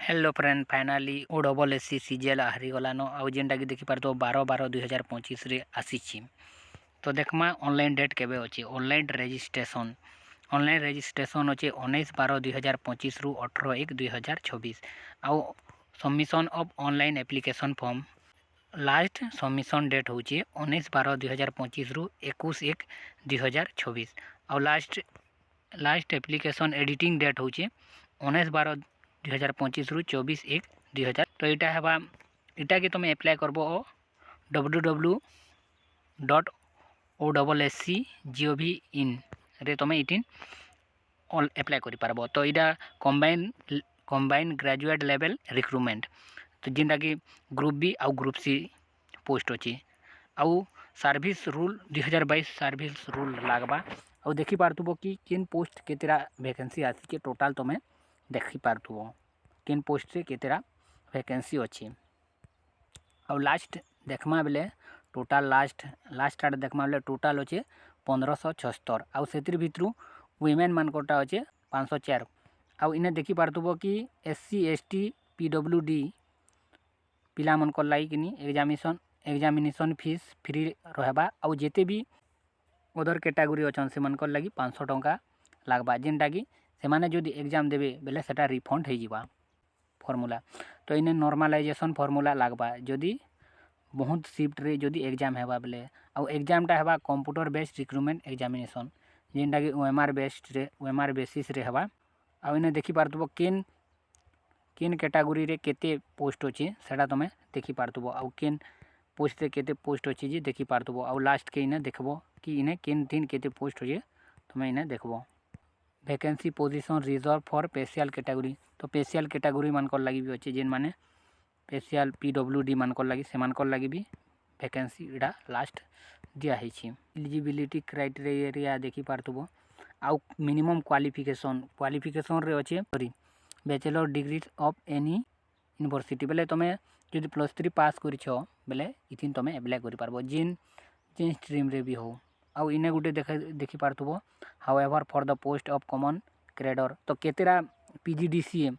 Hello friend finally O double SC CGL हारीगलान आउ जेनटा कि देखिपार 12/12/2025 रे आसीछि। तो देखमा ऑनलाइन डेट केबे अछि। ऑनलाइन रजिस्ट्रेशन अछि 19/12/2025 रु 18/1/2026 आउ submission of online application form last submission date होछि 19/12/2025 रु 21/1/2026 आउ लास्ट एप्लिकेशन एडिटिंग डेट होछि 19/12/2025 रु 24/1/2000। तो यहाँ है इटा कि तुम एप्लाय करब www.ossc.gov.in रे तुम ये एप्लाय कर पारब। तो यहाँ कंबाइन ग्रेजुएट लेवल रिक्रुटमेंट तो जिनटा कि ग्रुप बी आउ ग्रुप सी पोस्ट अच्छी आउ सर्विस रूल 2022 सर्विस रूल लागबा आउ देखी पार्थुब कि किन पोस्ट केतेरा वैकेंसी आसी के टोटाल तुम्हें देखी पार्थुब किन पोस्ट से केतेरा वैकेंसी अच्छी आउ लास्ट देखमा बेले टोटाल लास्ट आड़ देखमा बेले टोटाल अच्छे 1576 आउ से भितर वुमेन मानकोटा अच्छे 504 आउ इन्हें देखी पार्थुब कि SC ST PWD पिला मन लगी कि एग्जामिनेशन फीस फ्री रहबा आउ जेते भी अदर कैटेगरी अच्छा से मन लगी 500 टंका लागबा जेनटा कि से माने जदि एग्जाम देवे बेले सेटा रिफंड हो जावा फॉर्मूला। तो इन्हें नॉर्मलाइजेशन फॉर्मूला लागबा जदि बहुत शिफ्ट रे जदि एग्जाम हेबा बेले आउ एग्जामटा हेबा कंप्यूटर बेस्ड रिक्रुटमेंट एग्जामिनेशन जेनटा कि OMR बेसिस रे हेबा आउ इन्हें देखी पार्थुब किन कैटेगरी रे केते पोस्ट अच्छे सेटा तुम देखी पार्थुब आउ किन पोस्ट रे केते पोस्ट अच्छी जी देखी पार्थुब आउ लास्ट के इन्हें देखब कि इन्हें किन दिन केते पोस्ट अच्छे तुम इन्हें देखब। Vacancy position reserve for special category तो स्पेशल कैटेगरी मानकर लगी भी अच्छे जेन माने स्पेशल PWD मानकर लगी से मानकर लगी भी वैकेंसी इटा लास्ट दिया है। एलिजिबिलिटी क्राइटेरिया देखी पार्थुब आउ मिनिमम क्वालिफिकेशन रे अच्छे sorry bachelor degree of any university बेले तुम जब +3 पास कर बेले इथिन तुम एप्लाय कर पारबो जेन स्ट्रीम रे भी हो आउ इने गुटे देखी पार्थुब however for the post of common cadre तो केतेरा PGDCA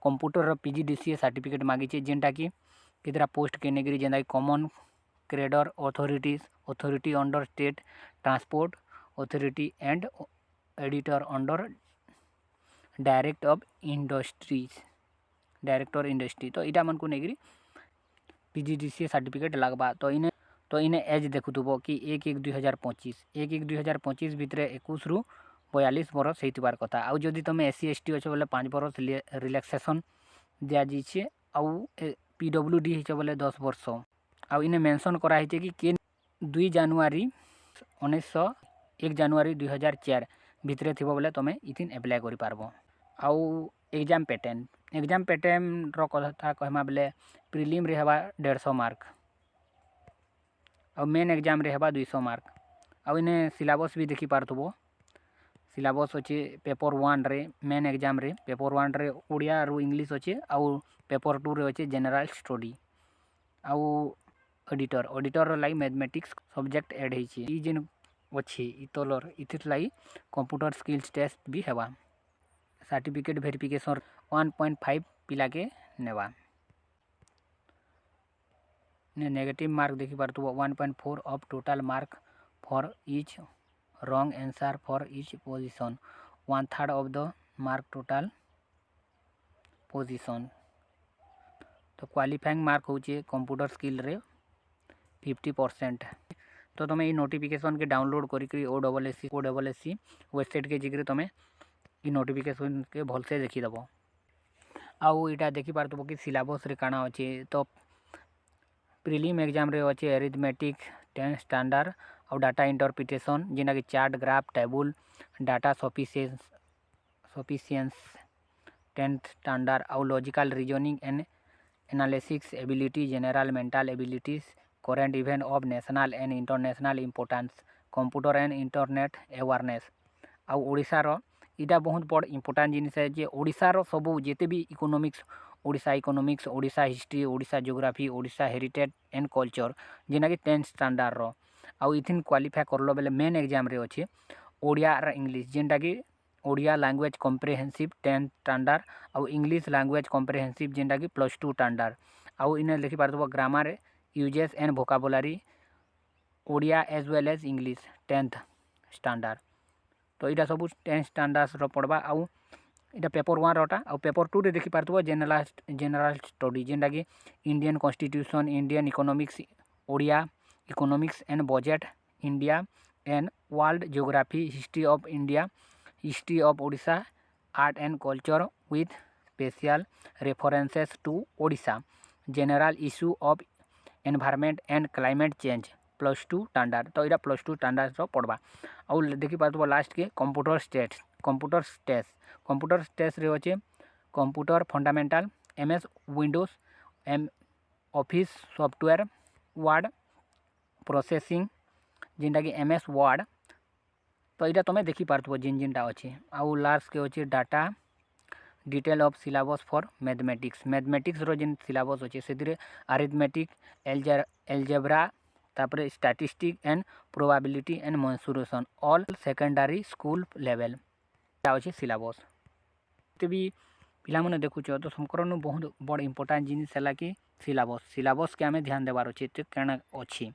कंप्यूटर PGDCA सर्टिफिकेट मांगी जेनटा कि केतेरा पोस्ट के नेगरी जेनटा कि common cadre authority under state transport authority and editor under director industry तो इटा मन को नेगरी PGDCA सर्टिफिकेट लगवा। तो इन्हें एज देखुब कि 1/1/2025 भितर 21 रु 42 बरस होइतिबार कथा आउ जदि तुम SC ST अच्छे बोले 5 बरस रिलैक्सेशन दिया जाइए आउ PWD होइछे बोले 10 वर्ष आउ इन्हें मेंशन कराई कि 1 जनवरी 2004 भितर थी बोले तुम इथिन एप्लाय कर पारबो। आउ एग्जाम पैटर्न कथा कहमा बेले प्रिलिम रे हेबा 150 मार्क आउ मेन एग्जाम रे हेबा 200 मार्क आउ इन्हें सिलेबस भी देखी पार्थुब सिलेबस अच्छे पेपर 1 रे मेन एग्जाम रे पेपर 1 रे ओडिया रु इंग्लिश अच्छे आउ पेपर 2 रे अच्छे जनरल स्टडी आउ ऑडिटर लागी मैथमेटिक्स सब्जेक्ट ऐड होइछे जेन अच्छे इतलर इथिर लागी कंप्यूटर स्किल्स टेस्ट भी हेबा सर्टिफिकेट वेरिफिकेशन 1.5 पिला के नेबा नेगेटिव मार्क देखी पार्थुब 1.4 of total mark for each wrong answer for each position 1/3 of the mark total position. तो क्वालिफाइंग मार्क होचे कंप्यूटर स्किल रे 50%। तो तुम ये नोटिफिकेशन के डाउनलोड करी OSSC वेबसाइट के जिग्रे तुम ये नोटिफिकेशन के भलसे देखीदेव आउ इटा देखी पार्थुब कि सिलेबस रे काना अच्छे। तो प्रिलिम एग्जाम रे अच्छे एरिथमेटिक 10 स्टैंडर्ड आउ डाटा इंटरप्रिटेशन जेना कि chart graph table data sufficiency 10th standard आउ logical reasoning and analysis ability general mental abilities current event of national and international importance computer and internet awareness आउ ओडिशार इटा बहुत बड़ इंपोर्टेंट जिनिस है जे ओडिशार सबू जेते भी economics Odisha history Odisha geography Odisha heritage and culture जेना कि 10th स्टैंडर्ड रो आउ इथिन क्वालिफाई करलो बेले मेन एग्जाम रे अच्छे ओडिया और इंग्लिश जेनटा कि Odia language comprehensive 10th standard आउ इंग्लिश लैंग्वेज कॉम्प्रिहेंसिव जेनटा कि +2 स्टैंडर्ड आउ इने लिखि पारथबो grammar usages and vocabulary Odia as well as English 10th standard. तो यहाँ सब 10th स्टैंडर्ड पढ़वा आउ इटा पेपर 1 रोटा आउ पेपर 2 रे देखि पारथबो जनरल स्टडी जेनटा कि Indian constitution Indian economics Odia economics and budget India and world geography history of India history of Odisha art and culture with special references to Odisha general issue of environment and climate change +2 standard. तो यहाँ +2 standard पढ़वा आउ देखि पारथबो last के computer स्टेस रे अच्छे computer fundamental MS windows office software word processing जेनटा कि MS वर्ड। तो यहाँ तुम देखी पारथबो जिनटा अच्छे आउ लास्ट के अच्छे data detail of syllabus for mathematics रो जिन सिलेबस अच्छे से अरिथमेटिक एल्जेब्रा तापर statistic and probability and mensuration all secondary school level अच्छे सिलेबस। तो भी पिलाने देखुच तो समकर बहुत बड़ इंपोर्टेंट जिनिस है कि सिलेबस के आम ध्यान देवार अच्छे तो क्या अच्छी